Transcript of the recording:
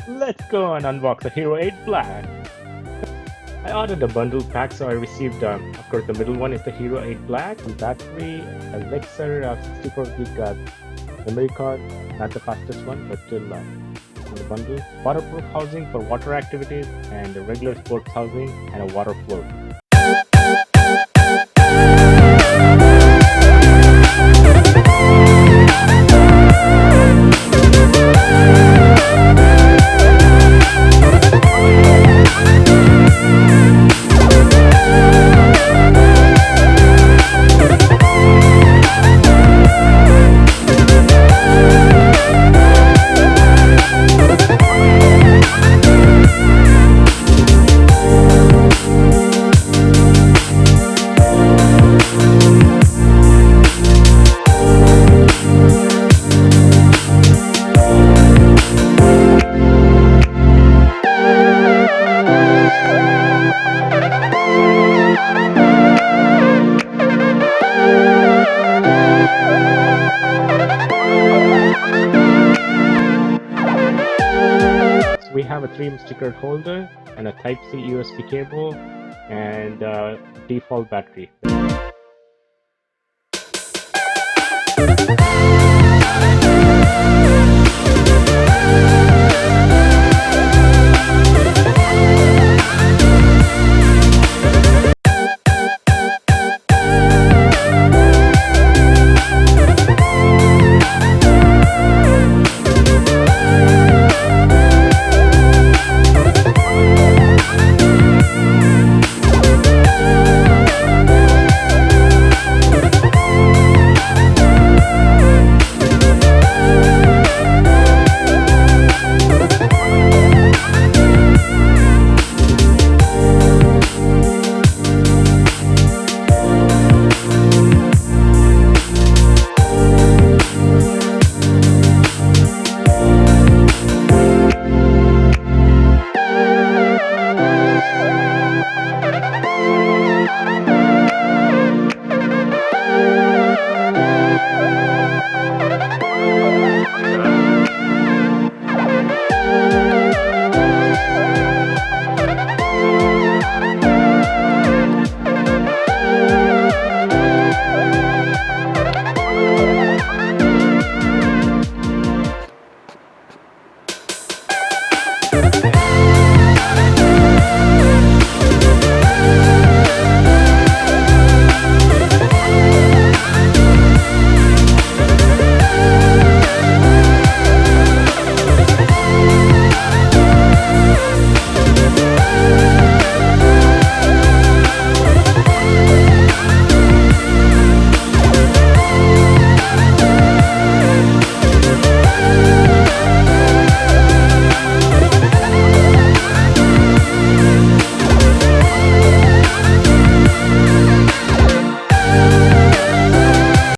Let's go and unbox the Hero 8 Black. I ordered a bundle pack, so I received, of course, the middle one is the Hero 8 Black, the battery, a Elixir 64 gig memory card, not the fastest one, but still in the bundle. Waterproof housing for water activities, and a regular sports housing, and a water float. We have a 3M sticker holder and a Type-C USB cable and default battery.